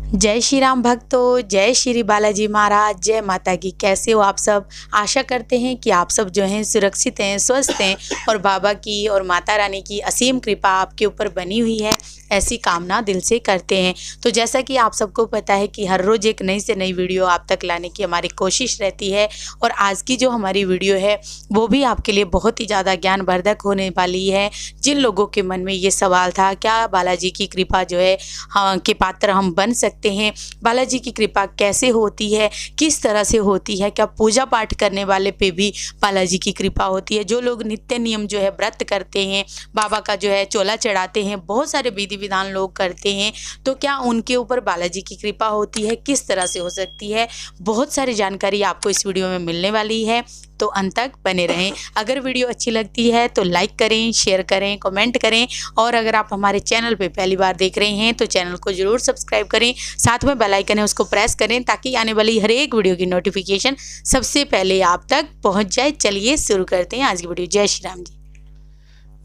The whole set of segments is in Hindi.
जय श्री राम भक्तों, जय श्री बालाजी महाराज, जय माता की। कैसे हो आप सब? आशा करते हैं कि आप सब जो हैं सुरक्षित हैं, स्वस्थ हैं और बाबा की और माता रानी की असीम कृपा आपके ऊपर बनी हुई है, ऐसी कामना दिल से करते हैं। तो जैसा कि आप सबको पता है कि हर रोज़ एक नई से नई वीडियो आप तक लाने की हमारी कोशिश रहती है और आज की जो हमारी वीडियो है वो भी आपके लिए बहुत ही ज़्यादा ज्ञानवर्धक होने वाली है। जिन लोगों के मन में ये सवाल था क्या बालाजी की कृपा जो है के पात्र हम बन सकते हैं, बालाजी की कृपा कैसे होती है, किस तरह से होती है, क्या पूजा पाठ करने वाले पे भी बालाजी की कृपा होती है, जो लोग नित्य नियम जो है व्रत करते हैं, बाबा का जो है चोला चढ़ाते हैं, बहुत सारे विधि विधान लोग करते हैं, तो क्या उनके ऊपर बालाजी की कृपा होती है, किस तरह से हो सकती है। बहुत सारी जानकारी आपको इस वीडियो में मिलने वाली है, तो अंत तक बने रहें। अगर वीडियो अच्छी लगती है तो लाइक करें, शेयर करें, कमेंट करें और अगर आप हमारे चैनल पे पहली बार देख रहे हैं तो चैनल को ज़रूर सब्सक्राइब करें, साथ में बेल आइकन है उसको प्रेस करें ताकि आने वाली हर एक वीडियो की नोटिफिकेशन सबसे पहले आप तक पहुंच जाए। चलिए शुरू करते हैं आज की वीडियो। जय श्री राम जी।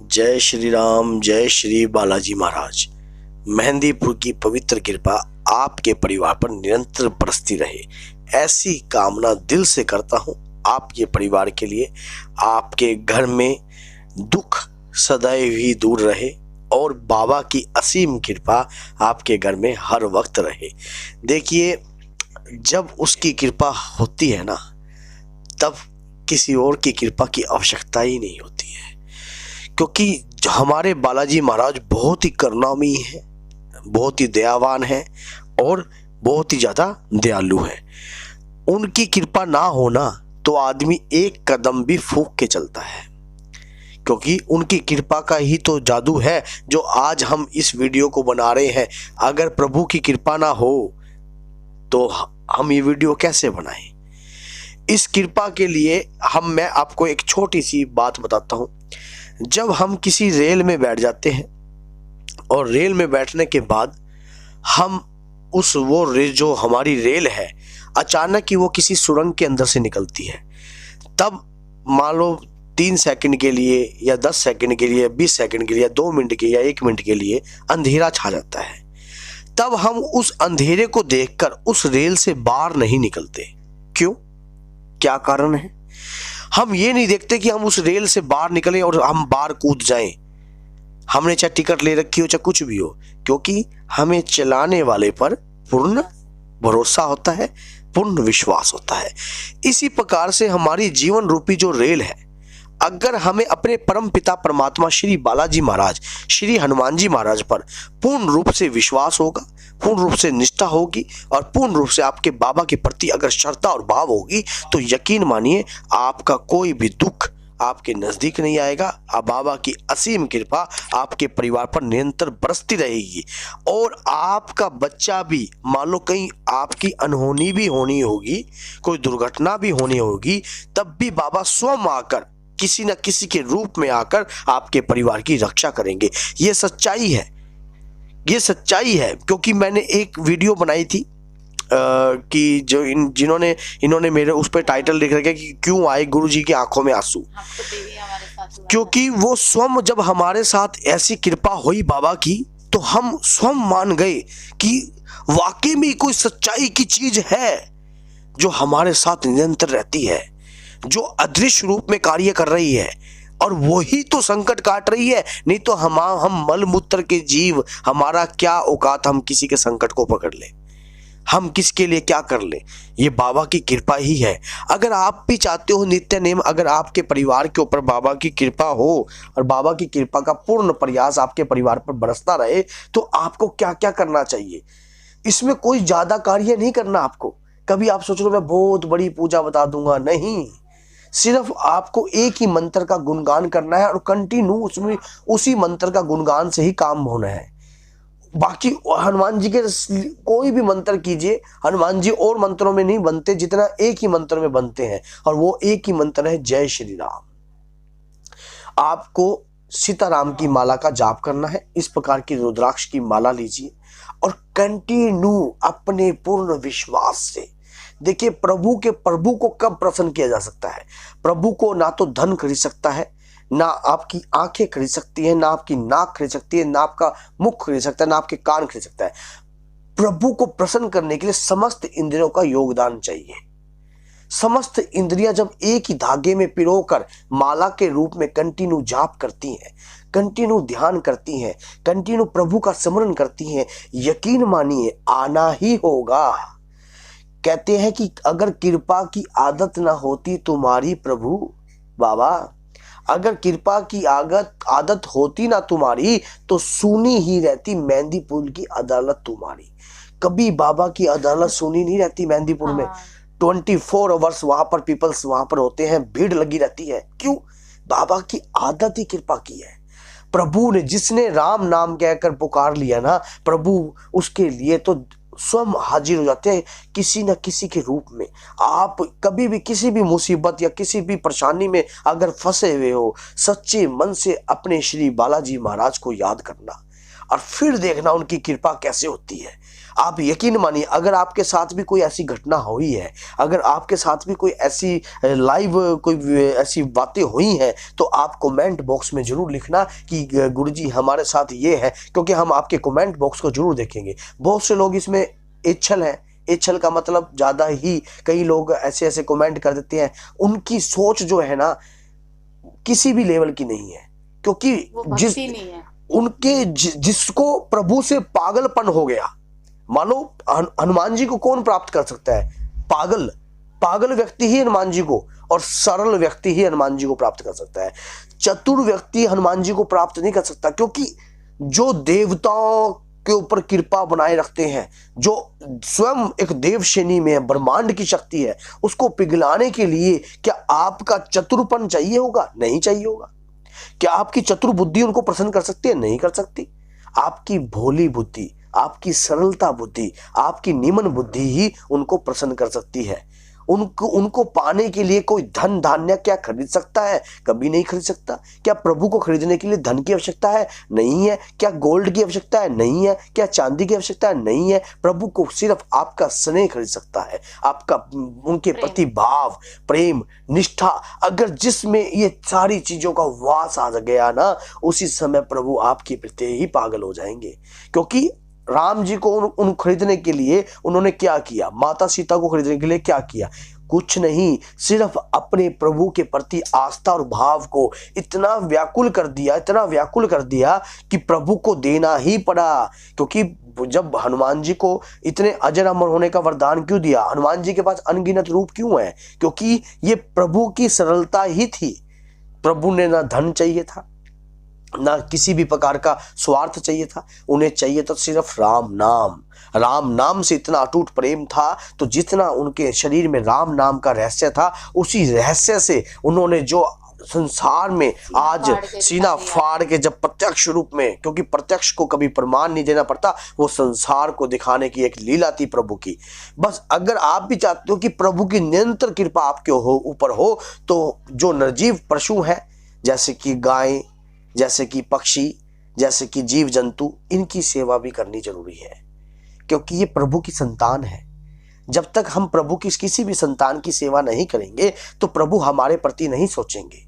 जय श्री राम, जय श्री बालाजी महाराज। मेहंदीपुर की पवित्र कृपा आपके परिवार पर निरंतर बरसती रहे, ऐसी कामना दिल से करता हूँ। आपके परिवार के लिए आपके घर में दुख सदैव ही दूर रहे और बाबा की असीम कृपा आपके घर में हर वक्त रहे। देखिए, जब उसकी कृपा होती है ना, तब किसी और की कृपा की आवश्यकता ही नहीं होती है, क्योंकि हमारे बालाजी महाराज बहुत ही करुणामयी हैं, बहुत ही दयावान हैं और बहुत ही ज़्यादा दयालु हैं। उनकी कृपा ना होना तो आदमी एक कदम भी फूंक के चलता है, क्योंकि उनकी कृपा का ही तो जादू है जो आज हम इस वीडियो को बना रहे हैं। अगर प्रभु की कृपा ना हो तो हम ये वीडियो कैसे बनाएं। इस कृपा के लिए मैं आपको एक छोटी सी बात बताता हूँ। जब हम किसी रेल में बैठ जाते हैं और रेल में बैठने के बाद हम जो हमारी रेल है अचानक ही वो किसी सुरंग के अंदर से निकलती है, तब मान लो 3 सेकंड के लिए या 10 सेकंड के लिए, 20 सेकंड के लिए, 2 मिनट के या 1 मिनट के लिए अंधेरा छा जाता है। तब हम उस अंधेरे को देखकर उस रेल से बाहर नहीं निकलते। क्यों? क्या कारण है? हम ये नहीं देखते कि हम उस रेल से बाहर निकलें और हम बाहर कूद जाएं, हमने चाहे टिकट ले रखी हो चाहे कुछ भी हो, क्योंकि हमें चलाने वाले पर पूर्ण भरोसा होता है, पूर्ण विश्वास होता है। इसी प्रकार से हमारी जीवन रूपी जो रेल है, अगर हमें अपने परम पिता परमात्मा श्री बालाजी महाराज, श्री हनुमान जी महाराज पर पूर्ण रूप से विश्वास होगा, पूर्ण रूप से निष्ठा होगी और पूर्ण रूप से आपके बाबा के प्रति अगर श्रद्धा और भाव होगी, तो यकीन मानिए आपका कोई भी दुख आपके नजदीक नहीं आएगा। अब बाबा की असीम कृपा आपके परिवार पर निरंतर बरसती रहेगी और आपका बच्चा भी, मान लो कहीं आपकी अनहोनी भी होनी होगी, कोई दुर्घटना भी होनी होगी, तब भी बाबा स्वयं आकर किसी न किसी के रूप में आकर आपके परिवार की रक्षा करेंगे। ये सच्चाई है, ये सच्चाई है। क्योंकि मैंने एक वीडियो बनाई थी कि जो इन्होंने मेरे उस पर टाइटल लिख रखा कि क्यों आए गुरुजी की आंखों में आंसू, क्योंकि वो स्वयं जब हमारे साथ ऐसी कृपा हुई बाबा की, तो हम स्वयं मान गए कि वाकई में कोई सच्चाई की चीज है जो हमारे साथ निरंतर रहती है, जो अदृश्य रूप में कार्य कर रही है और वही तो संकट काट रही है। नहीं तो हम मल मूत्र के जीव, हमारा क्या औकात हम किसी के संकट को पकड़ ले, हम किसके लिए क्या कर ले। ये बाबा की कृपा ही है। अगर आप भी चाहते हो नित्य नेम, अगर आपके परिवार के ऊपर बाबा की कृपा हो और बाबा की कृपा का पूर्ण प्रयास आपके परिवार पर बरसता रहे, तो आपको क्या क्या करना चाहिए। इसमें कोई ज्यादा कार्य नहीं करना आपको। कभी आप सोच लो मैं बहुत बड़ी पूजा बता दूंगा, नहीं, सिर्फ आपको एक ही मंत्र का गुणगान करना है और कंटिन्यू उसमें उसी मंत्र का गुणगान से ही काम होना है। बाकी हनुमान जी के कोई भी मंत्र कीजिए, हनुमान जी और मंत्रों में नहीं बनते जितना एक ही मंत्र में बनते हैं, और वो एक ही मंत्र है जय श्री राम। आपको सीताराम की माला का जाप करना है। इस प्रकार की रुद्राक्ष की माला लीजिए और कंटिन्यू अपने पूर्ण विश्वास से देखिए। प्रभु को कब प्रसन्न किया जा सकता है? प्रभु को ना तो धन खरीद सकता है, ना आपकी आंखें खरीद सकती है, ना आपकी नाक खरीद सकती है, ना आपका मुख खरीद सकता है, ना आपके कान खरीद सकता है। प्रभु को प्रसन्न करने के लिए समस्त इंद्रियों का योगदान चाहिए। समस्त इंद्रियां जब एक ही धागे में पिरोकर माला के रूप में कंटिन्यू जाप करती हैं, कंटिन्यू ध्यान करती हैं, कंटिन्यू प्रभु का स्मरण करती हैं, यकीन मानिए आना ही होगा। कहते हैं कि अगर कृपा की आदत ना होती तुम्हारी प्रभु बाबा, अगर कृपा की आदत होती ना तुम्हारी तो सुनी ही रहती मेहंदीपुर की अदालत तुम्हारी। कभी बाबा की अदालत सुनी नहीं रहती मेहंदीपुर में। 24 आवर्स वहां पर पीपल्स वहां पर होते हैं, भीड़ लगी रहती है। क्यों? बाबा की आदत ही कृपा की है। प्रभु ने जिसने राम नाम कहकर पुकार लिया ना, प्रभु उसके लिए तो स्वयं हाजिर हो जाते हैं किसी न किसी के रूप में। आप कभी भी किसी भी मुसीबत या किसी भी परेशानी में अगर फंसे हुए हो, सच्चे मन से अपने श्री बालाजी महाराज को याद करना और फिर देखना उनकी कृपा कैसे होती है। आप यकीन मानिए, अगर आपके साथ भी कोई ऐसी घटना हुई है, अगर आपके साथ भी कोई ऐसी लाइव कोई ऐसी बातें हुई हैं, तो आप कमेंट बॉक्स में जरूर लिखना कि गुरुजी हमारे साथ ये है, क्योंकि हम आपके कमेंट बॉक्स को जरूर देखेंगे। बहुत से लोग इसमें एच्छल हैं, एच्छल का मतलब ज़्यादा ही कई लोग ऐसे ऐसे कमेंट कर देते हैं। उनकी सोच जो है ना किसी भी लेवल की नहीं है, क्योंकि जिसको प्रभु से पागलपन हो गया, मानो हनुमान जी को कौन प्राप्त कर सकता है? पागल व्यक्ति ही हनुमान जी को, और सरल व्यक्ति ही हनुमान जी को प्राप्त कर सकता है। चतुर व्यक्ति हनुमान जी को प्राप्त नहीं कर सकता, क्योंकि जो देवताओं के ऊपर कृपा बनाए रखते हैं, जो स्वयं एक देव श्रेणी में है, ब्रह्मांड की शक्ति है, उसको पिघलाने के लिए क्या आपका चतुरपन चाहिए होगा? नहीं चाहिए होगा। क्या आपकी चतुर बुद्धि उनको प्रसन्न कर सकती है? नहीं कर सकती। आपकी भोली बुद्धि, आपकी सरलता बुद्धि, आपकी निमन बुद्धि ही उनको प्रसन्न कर सकती है। उनको पाने के लिए कोई धन धान्य क्या खरीद सकता है? कभी नहीं खरीद सकता। क्या प्रभु को खरीदने के लिए धन की आवश्यकता है? नहीं है। क्या गोल्ड की आवश्यकता है? नहीं है। क्या चांदी की आवश्यकता है? नहीं है। प्रभु को सिर्फ आपका स्नेह खरीद सकता है, आपका उनके प्रति भाव, प्रेम, निष्ठा। अगर जिसमें ये सारी चीजों का वास आ गया ना, उसी समय प्रभु आपके प्रति ही पागल हो जाएंगे। क्योंकि राम जी को उन खरीदने के लिए उन्होंने क्या किया? माता सीता को खरीदने के लिए क्या किया? कुछ नहीं, सिर्फ अपने प्रभु के प्रति आस्था और भाव को इतना व्याकुल कर दिया कि प्रभु को देना ही पड़ा। क्योंकि जब हनुमान जी को इतने अजर अमर होने का वरदान क्यों दिया? हनुमान जी के पास अनगिनत रूप क्यों है? क्योंकि ये प्रभु की सरलता ही थी। प्रभु ने ना धन चाहिए था, ना किसी भी प्रकार का स्वार्थ चाहिए था, उन्हें चाहिए तो सिर्फ राम नाम से इतना अटूट प्रेम था। तो जितना उनके शरीर में राम नाम का रहस्य था, उसी रहस्य से उन्होंने जो संसार में आज सीना फाड़ के जब प्रत्यक्ष रूप में, क्योंकि प्रत्यक्ष को कभी प्रमाण नहीं देना पड़ता, वो संसार को दिखाने की एक लीला थी प्रभु की। बस अगर आप भी चाहते हो कि प्रभु की निरंतर कृपा आपके ऊपर हो, तो जो निर्जीव पशु है, जैसे कि गाय, जैसे कि पक्षी, जैसे कि जीव जंतु, इनकी सेवा भी करनी जरूरी है, क्योंकि ये प्रभु की संतान है। जब तक हम प्रभु की किसी भी संतान की सेवा नहीं करेंगे तो प्रभु हमारे प्रति नहीं सोचेंगे।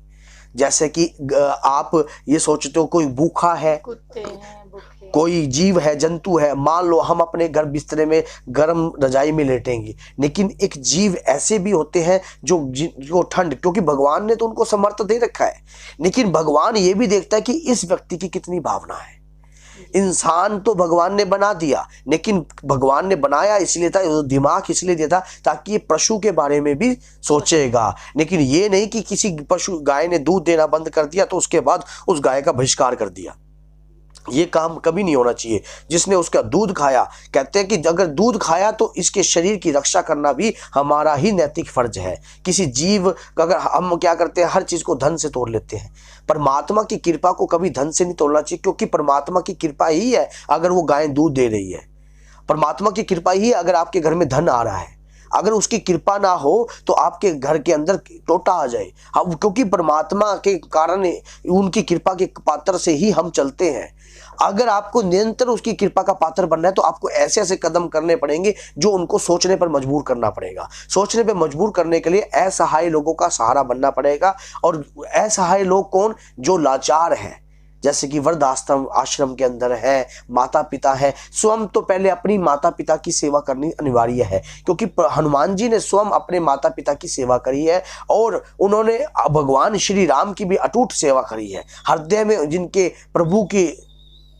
जैसे कि आप ये सोचते हो कोई भूखा है, कुत्ते हैं, भूखे, कोई जीव है, जंतु है, मान लो हम अपने घर बिस्तरे में गर्म रजाई में लेटेंगे, लेकिन एक जीव ऐसे भी होते हैं जो ठंड, क्योंकि भगवान ने तो उनको समर्थ दे रखा है, लेकिन भगवान ये भी देखता है कि इस व्यक्ति की कितनी भावना है। इंसान तो भगवान ने बना दिया, लेकिन भगवान ने बनाया इसलिए था, दिमाग इसलिए दिया था ताकि ये पशु के बारे में भी सोचेगा। लेकिन ये नहीं कि किसी पशु, गाय ने दूध देना बंद कर दिया तो उसके बाद उस गाय का बहिष्कार कर दिया। ये काम कभी नहीं होना चाहिए। जिसने उसका दूध खाया, कहते हैं कि अगर दूध खाया तो इसके शरीर की रक्षा करना भी हमारा ही नैतिक फर्ज है। किसी जीव अगर हम क्या करते हैं, हर चीज को धन से तोड़ लेते हैं। परमात्मा की कृपा को कभी धन से नहीं तोड़ना चाहिए, क्योंकि परमात्मा की कृपा ही है अगर वो गाय दूध दे रही है। परमात्मा की कृपा ही अगर आपके घर में धन आ रहा है। अगर उसकी कृपा ना हो तो आपके घर के अंदर टोटा आ जाए। हम क्योंकि परमात्मा के कारण, उनकी कृपा के पात्र से ही हम चलते हैं। अगर आपको निरंतर उसकी कृपा का पात्र बनना है तो आपको ऐसे ऐसे कदम करने पड़ेंगे जो उनको सोचने पर मजबूर करना पड़ेगा। सोचने पर मजबूर करने के लिए असहाय लोगों का सहारा बनना पड़ेगा। और असहाय लोग कौन? जो लाचार हैं, जैसे कि वृद्धाश्रम आश्रम के अंदर है, माता पिता है, स्वयं तो पहले अपनी माता पिता की सेवा करनी अनिवार्य है, क्योंकि हनुमान जी ने स्वयं अपने माता पिता की सेवा करी है और उन्होंने भगवान श्री राम की भी अटूट सेवा करी है। हृदय में जिनके प्रभु के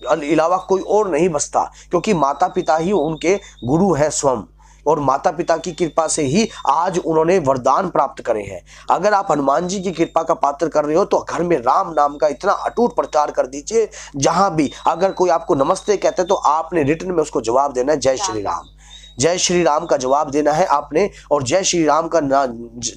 अलावा कोई और नहीं बसता, क्योंकि माता पिता ही उनके गुरु हैं स्वयं, और माता पिता की कृपा से ही आज उन्होंने वरदान प्राप्त करे हैं। अगर आप हनुमान जी की कृपा का पात्र कर रहे हो तो घर में राम नाम का इतना अटूट प्रचार कर दीजिए, जहां भी अगर कोई आपको नमस्ते कहते हैं तो आपने रिटर्न में उसको जवाब देना है जय श्री राम। जय श्री राम का जवाब देना है आपने, और जय श्री राम का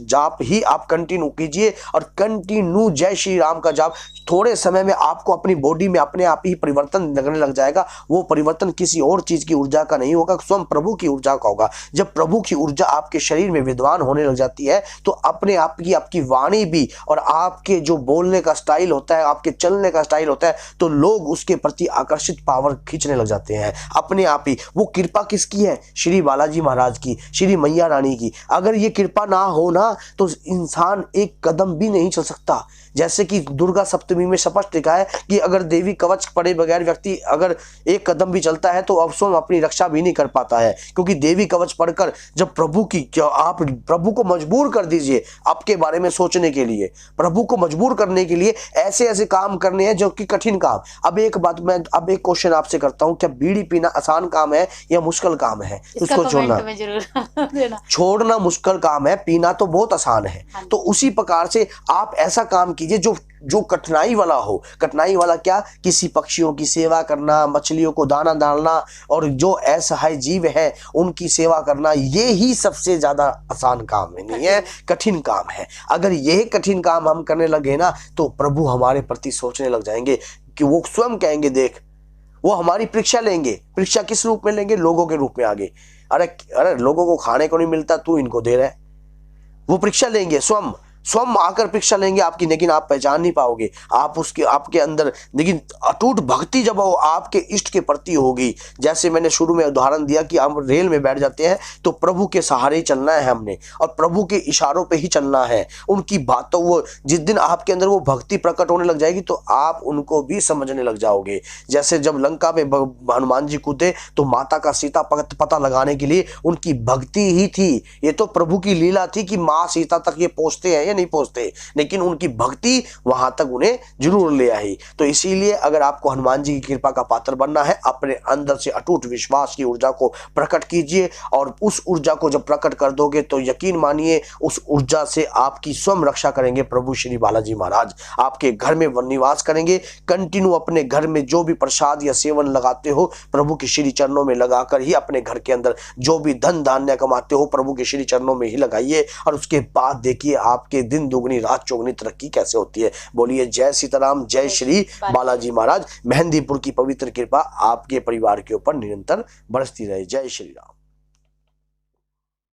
जाप ही आप कंटिन्यू कीजिए, और कंटिन्यू जय श्री राम का जाप थोड़े समय में आपको अपनी बॉडी में अपने आप ही परिवर्तन लगने लग जाएगा। वो परिवर्तन किसी और चीज की ऊर्जा का नहीं होगा, स्वयं प्रभु की ऊर्जा का होगा। जब प्रभु की ऊर्जा आपके शरीर में विद्वान होने लग जाती है तो अपने आप की आपकी वाणी भी और आपके जो बोलने का स्टाइल होता है, आपके चलने का स्टाइल होता है, तो लोग उसके प्रति आकर्षित पावर खींचने लग जाते हैं अपने आप ही। वो कृपा किसकी है? श्री बालाजी महाराज की, श्री मैया रानी की। अगर ये कृपा ना हो ना तो इंसान एक कदम भी नहीं चल सकता। जैसे कि दुर्गा सप्तमी में स्पष्ट लिखा है कि अगर देवी कवच पड़े बगैर व्यक्ति अगर एक कदम भी चलता है तो अब स्वयं अपनी रक्षा भी नहीं कर पाता है, क्योंकि देवी कवच पढ़कर जब प्रभु की, क्या आप प्रभु को मजबूर कर दीजिए आपके बारे में सोचने के लिए, प्रभु को मजबूर करने के लिए ऐसे ऐसे काम करने हैं जो कि कठिन काम। अब एक बात मैं अब एक क्वेश्चन आपसे करता हूँ, क्या बीड़ी पीना आसान काम है या मुश्किल काम है? उसको छोड़ना मुश्किल काम है, पीना तो बहुत आसान है। तो उसी प्रकार से आप ऐसा काम कीजिए जो कठिनाई वाला हो। कठिनाई वाला क्या? किसी पक्षियों की सेवा करना, मछलियों को दाना डालना, और जो असहाय जीव है उनकी सेवा करना, ये ही सबसे ज्यादा आसान काम है, नहीं है, कठिन काम है। अगर यह कठिन काम हम करने लगे ना तो प्रभु हमारे प्रति सोचने लग जाएंगे कि वो स्वयं कहेंगे, देख वो हमारी परीक्षा लेंगे। परीक्षा किस रूप में लेंगे? लोगों के रूप में आगे। अरे लोगों को खाने को नहीं मिलता, तू इनको दे रहा है। वो परीक्षा लेंगे, स्वयं आकर परीक्षा लेंगे आपकी, लेकिन आप पहचान नहीं पाओगे। आप उसके आपके अंदर, लेकिन अटूट भक्ति जब आपके इष्ट के प्रति होगी, जैसे मैंने शुरू में उदाहरण दिया कि हम रेल में बैठ जाते हैं तो प्रभु के सहारे ही चलना है हमने, और प्रभु के इशारों पे ही चलना है। उनकी बातों, वो जिस दिन आपके अंदर वो भक्ति प्रकट होने लग जाएगी तो आप उनको भी समझने लग जाओगे। जैसे जब लंका में हनुमान जी कूदे तो माता का सीता पता लगाने के लिए उनकी भक्ति ही थी। ये तो प्रभु की लीला थी कि माँ सीता तक ये पहुंचते हैं नहीं पहुंचते, लेकिन उनकी भक्ति वहां तक उन्हें जरूर ले आई। तो इसीलिए अगर आपको हनुमान जी की कृपा का पात्र बनना है, अपने अंदर से अटूट विश्वास की ऊर्जा को प्रकट कीजिए, और उस ऊर्जा को जब प्रकट कर दोगे तो यकीन मानिए उस ऊर्जा से आपकी स्वयं रक्षा करेंगे प्रभु श्री बालाजी महाराज। आपके घर में निवास करेंगे। कंटिन्यू अपने घर में जो भी प्रसाद या सेवन लगाते हो प्रभु के श्री चरणों में लगाकर ही अपने घर के अंदर जो भी धन धान्य कमाते हो प्रभु के श्री चरणों में ही लगाइए, और उसके बाद देखिए आपके दिन दुगनी रात चौगुनी तरक्की कैसे होती है। बोलिए जय सीताराम, जय श्री बालाजी महाराज। मेहंदीपुर की पवित्र कृपा आपके परिवार के ऊपर निरंतर बरसती रहे। जय श्री राम।